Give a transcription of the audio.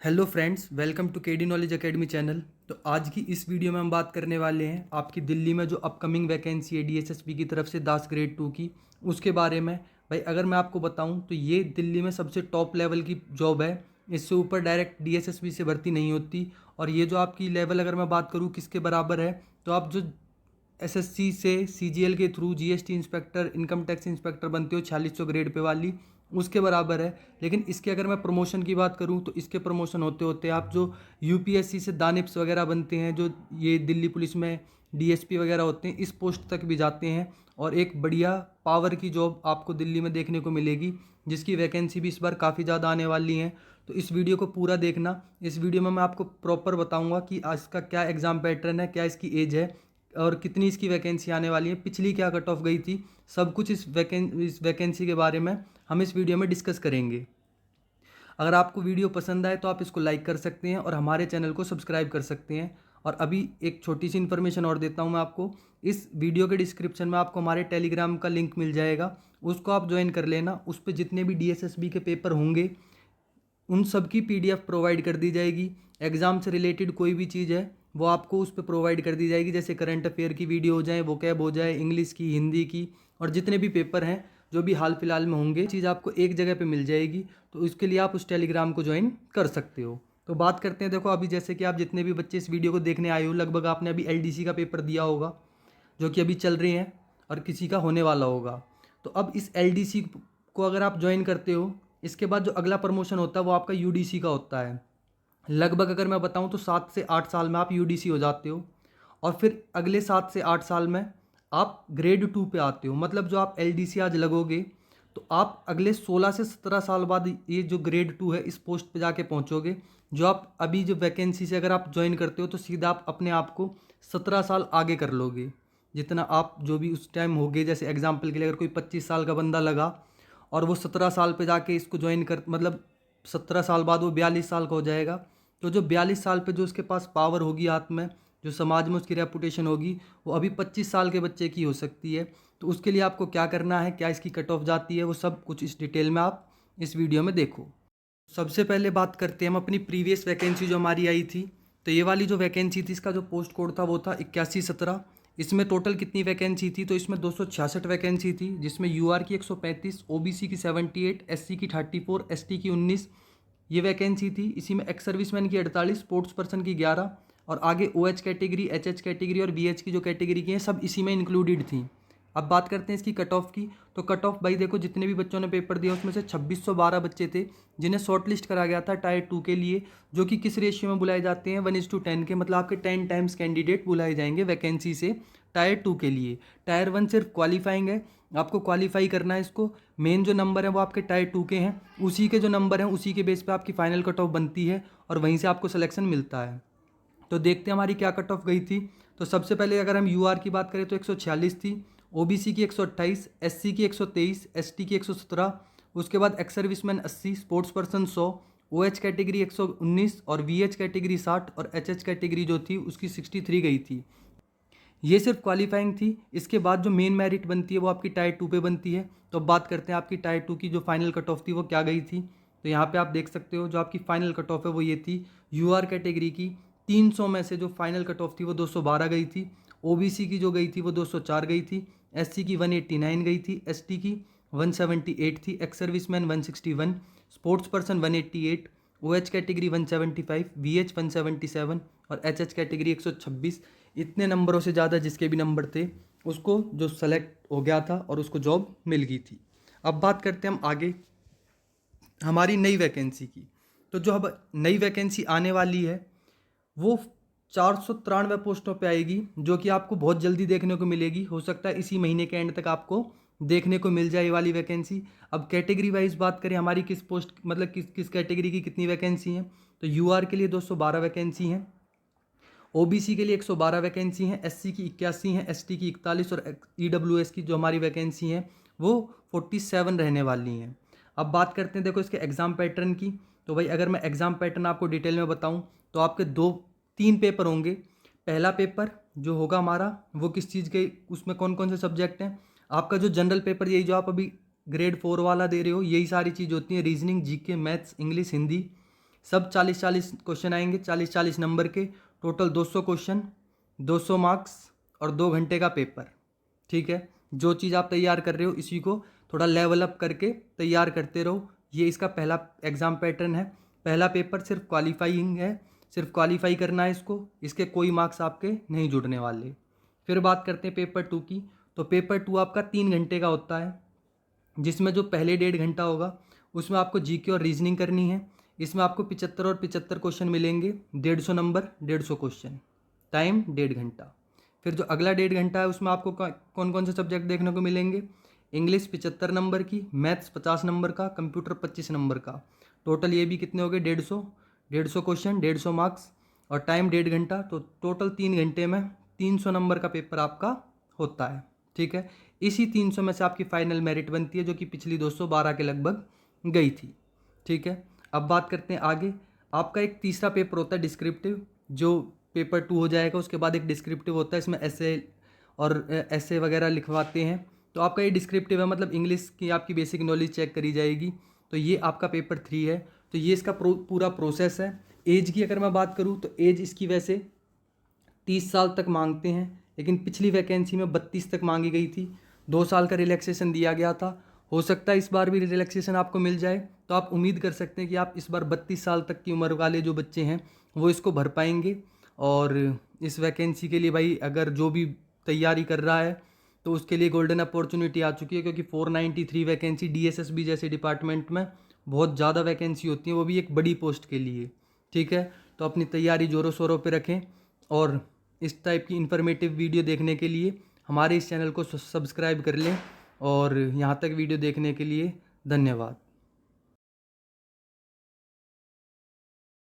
Hello friends, welcome to KD knowledge academy channel. तो आज की इस वीडियो में हम बात करने वाले हैं आपकी दिल्ली में जो अपकमिंग वैकेंसी है डीएसएसबी की तरफ से दास ग्रेड 2 की, उसके बारे में। भाई अगर मैं आपको बताऊं तो ये दिल्ली में सबसे टॉप लेवल की जॉब है। इससे ऊपर डायरेक्ट डीएसएसबी से भर्ती नहीं होती। और ये जो आपकी लेवल अगर मैं बात करूँ किसके बराबर है, तो आप जो एसएससी से सीजीएल के through GST inspector, income tax inspector बनते हो 4600 ग्रेड पे वाली, उसके बराबर है। लेकिन इसके अगर मैं प्रमोशन की बात करूं तो इसके प्रमोशन होते होते आप जो यूपीएससी से दानिप्स वगैरह बनते हैं, जो ये दिल्ली पुलिस में डीएसपी वगैरह होते हैं, इस पोस्ट तक भी जाते हैं। और एक बढ़िया पावर की जॉब आपको दिल्ली में देखने को मिलेगी, जिसकी वैकेंसी भी इस बार काफ़ी ज़्यादा आने वाली हैं। तो इस वीडियो को पूरा देखना। इस वीडियो में मैं आपको प्रॉपर बताऊंगा कि आज का क्या एग्ज़ाम पैटर्न है, क्या इसकी एज है और कितनी इसकी वैकेंसी आने वाली है, पिछली क्या कट ऑफ गई थी, सब कुछ इस वैकेंसी के बारे में हम इस वीडियो में डिस्कस करेंगे। अगर आपको वीडियो पसंद आए तो आप इसको लाइक कर सकते हैं और हमारे चैनल को सब्सक्राइब कर सकते हैं। और अभी एक छोटी सी इन्फॉर्मेशन और देता हूं मैं आपको। इस वीडियो के डिस्क्रिप्शन में आपको हमारे टेलीग्राम का लिंक मिल जाएगा, उसको आप ज्वाइन कर लेना। उस पर जितने भी डीएसएसबी के पेपर होंगे उन सब की पीडीएफ प्रोवाइड कर दी जाएगी। एग्ज़ाम से रिलेटेड कोई भी चीज़ है वो आपको उस पर प्रोवाइड कर दी जाएगी, जैसे करंट अफेयर की वीडियो हो जाए, वोकैब हो जाए, इंग्लिश की, हिंदी की, और जितने भी पेपर हैं जो भी हाल फिलहाल में होंगे, चीज़ आपको एक जगह पे मिल जाएगी। तो इसके लिए आप उस टेलीग्राम को ज्वाइन कर सकते हो। तो बात करते हैं। देखो अभी जैसे कि आप जितने भी बच्चे इस वीडियो को देखने आए हो, लगभग आपने अभी एलडीसी का पेपर दिया होगा जो कि अभी चल रहे हैं और किसी का होने वाला होगा। तो अब इस एलडीसी को अगर आप ज्वाइन करते हो, इसके बाद जो अगला प्रमोशन होता है वो आपका यूडीसी का होता है। लगभग अगर मैं बताऊं तो 7 से 8 साल में आप यूडीसी हो जाते हो। और फिर अगले 7 से 8 साल में आप ग्रेड 2 पे आते हो। मतलब जो आप एलडीसी आज लगोगे तो आप अगले 16 से 17 साल बाद ये जो ग्रेड 2 है इस पोस्ट पे जाके पहुंचोगे। जो आप अभी जो वैकेंसी से अगर आप ज्वाइन करते हो तो सीधा आप अपने आप को 17 साल आगे कर लोगे, जितना आप जो भी उस टाइम होगे। जैसे एग्जाम्पल के लिए अगर कोई 25 साल का बंदा लगा और वो 17 साल पे जाके इसको ज्वाइन कर, मतलब 17 साल बाद वो 42 साल का हो जाएगा। तो जो 42 साल पे जो उसके पास पावर होगी हाथ में, जो समाज में उसकी रेपुटेशन होगी, वो अभी 25 साल के बच्चे की हो सकती है। तो उसके लिए आपको क्या करना है, क्या इसकी कट ऑफ जाती है, वो सब कुछ इस डिटेल में आप इस वीडियो में देखो। सबसे पहले बात करते हैं हम अपनी प्रीवियस वैकेंसी जो हमारी आई थी। तो ये वाली जो वैकेंसी थी इसका जो पोस्ट कोड था वो था 8117। इसमें टोटल कितनी वैकेंसी थी, तो इसमें 266 वैकेंसी थी, जिसमें यूआर की 135, ओबीसी की 78, एससी की 34, एसटी की 19 ये वैकेंसी थी। इसी में एक्स सर्विसमैन की 48, स्पोर्ट्स पर्सन की 11 और आगे ओएच कैटेगरी, एचएच कैटेगरी और बीएच की जो कैटेगरी की हैं सब इसी में इंक्लूडेड थी। अब बात करते हैं इसकी कट ऑफ की। तो कट ऑफ भाई देखो, जितने भी बच्चों ने पेपर दिया उसमें से 2612 बच्चे थे जिन्हें शॉर्ट लिस्ट करा गया था टायर 2 के लिए, जो कि किस रेशियो में बुलाए जाते हैं, 1:10 के। मतलब आपके 10 टाइम्स कैंडिडेट बुलाए जाएंगे वैकेंसी से टायर 2 के लिए। टायर 1 सिर्फ क्वालिफाइंग है, आपको क्वालिफाई करना है इसको। मेन जो नंबर है वो आपके टायर 2 के हैं, उसी के जो नंबर हैं उसी के बेस पे आपकी फाइनल कट ऑफ बनती है और वहीं से आपको सिलेक्शन मिलता है। तो देखते हैं हमारी क्या कट ऑफ गई थी। तो सबसे पहले अगर हम यूआर की बात करें तो 146 थी, ओबीसी की 128, एससी की 123, एसटी की 117, उसके बाद ex serviceman 80, sports person 100, OH category 119 और वीएच कैटेगरी 60 और एचएच कैटेगरी जो थी उसकी 63 गई थी। ये सिर्फ क्वालिफाइंग थी। इसके बाद जो मेन मेरिट बनती है वो आपकी टायर 2 पे बनती है। तो अब बात करते हैं आपकी टायर 2 की जो फाइनल कट ऑफ थी वो क्या गई थी। तो यहाँ पे आप देख सकते हो जो आपकी फाइनल कट ऑफ है वो ये थी। यूआर कैटेगरी की 300 में से जो फाइनल कट ऑफ थी वो 212 गई थी। ओबीसी की जो गई थी वो 204 गई थी। एससी की 189 गई थी। एसटी की 178 थी। Ex serviceman 161, sports person 188, OH category 175, VH 177 और एचएच कैटेगरी 126। इतने नंबरों से ज़्यादा जिसके भी नंबर थे उसको जो सेलेक्ट हो गया था और उसको जॉब मिल गई थी। अब बात करते हैं हम आगे हमारी नई वैकेंसी की। तो जो अब नई वैकेंसी आने वाली है वो 493 पोस्टों पे आएगी, जो कि आपको बहुत जल्दी देखने को मिलेगी। हो सकता है इसी महीने के एंड तक आपको देखने को मिल जाए ये वाली वैकेंसी। अब कैटेगरी वाइज बात करें हमारी किस पोस्ट, मतलब किस किस कैटेगरी की कितनी वैकेंसी हैं। तो यूआर के लिए 212 वैकेंसी हैं, ओबीसी के लिए 112 वैकेंसी हैं, एससी की 81 हैं, एसटी की 41 और ईडब्ल्यूएस की जो हमारी वैकेंसी हैं वो 47 रहने वाली हैं। अब बात करते हैं देखो इसके एग्ज़ाम पैटर्न की। तो भाई अगर मैं एग्ज़ाम पैटर्न आपको डिटेल में बताऊं तो आपके 2-3 पेपर होंगे। पहला पेपर जो होगा हमारा वो किस चीज़ के, उसमें कौन कौन से सब्जेक्ट हैं। आपका जो जनरल पेपर, यही जो आप अभी ग्रेड 4 वाला दे रहे हो, यही सारी चीज़ होती है। Reasoning, GK, maths, English, Hindi, सब 40-40 क्वेश्चन आएंगे, 40-40 नंबर के, टोटल 200 क्वेश्चन, 200 मार्क्स और 2 घंटे का पेपर। ठीक है, जो चीज़ आप तैयार कर रहे हो इसी को थोड़ा लेवल अप करके तैयार करते रहो। ये इसका पहला एग्ज़ाम पैटर्न है। पहला पेपर सिर्फ क्वालिफाइंग है, सिर्फ क्वालिफाई करना है इसको, इसके कोई मार्क्स आपके नहीं जुड़ने वाले। फिर बात करते हैं पेपर 2 की। तो पेपर 2 आपका 3 घंटे का होता है, जिसमें जो पहले 1.5 घंटा होगा उसमें आपको जीके और रीजनिंग करनी है। इसमें आपको 75 और 75 क्वेश्चन मिलेंगे, 150 नंबर, 150 क्वेश्चन, टाइम 1.5 घंटा। फिर जो अगला 1.5 घंटा है उसमें आपको कौन कौन से सब्जेक्ट देखने को मिलेंगे? इंग्लिश 75 नंबर की, मैथ्स 50 नंबर का, कंप्यूटर 25 नंबर का। टोटल ये भी कितने हो गए? 150 क्वेश्चन, 150 मार्क्स और टाइम 1.5 घंटा। तो टोटल 3 घंटे में 300 नंबर का पेपर आपका होता है। ठीक है, इसी 300 में से आपकी फाइनल मेरिट बनती है, जो कि पिछली 212 के लगभग गई थी। ठीक है, अब बात करते हैं आगे। आपका एक तीसरा पेपर होता है डिस्क्रिप्टिव, जो पेपर 2 हो जाएगा। उसके बाद एक डिस्क्रिप्टिव होता है, इसमें ऐसे वगैरह लिखवाते हैं। तो आपका ये डिस्क्रिप्टिव है, मतलब इंग्लिश की आपकी बेसिक नॉलेज चेक करी जाएगी। तो ये आपका पेपर 3 है। तो ये इसका पूरा प्रोसेस है। एज की अगर मैं बात करूँ तो एज इसकी वैसे 30 साल तक मांगते हैं, लेकिन पिछली वैकेंसी में 32 तक मांगी गई थी। 2 साल का रिलैक्सेशन दिया गया था। हो सकता है इस बार भी रिलैक्सेशन आपको मिल जाए। तो आप उम्मीद कर सकते हैं कि आप इस बार 32 साल तक की उम्र वाले जो बच्चे हैं वो इसको भर पाएंगे। और इस वैकेंसी के लिए भाई अगर जो भी तैयारी कर रहा है तो उसके लिए गोल्डन अपॉर्चुनिटी आ चुकी है, क्योंकि 493 वैकेंसी डीएसएसबी जैसे डिपार्टमेंट में बहुत ज़्यादा वैकेंसी होती है, वो भी एक बड़ी पोस्ट के लिए। ठीक है, तो अपनी तैयारी ज़ोरों शोरों पे रखें और इस टाइप की इन्फॉर्मेटिव वीडियो देखने के लिए हमारे इस चैनल को सब्सक्राइब कर लें। और यहाँ तक वीडियो देखने के लिए धन्यवाद।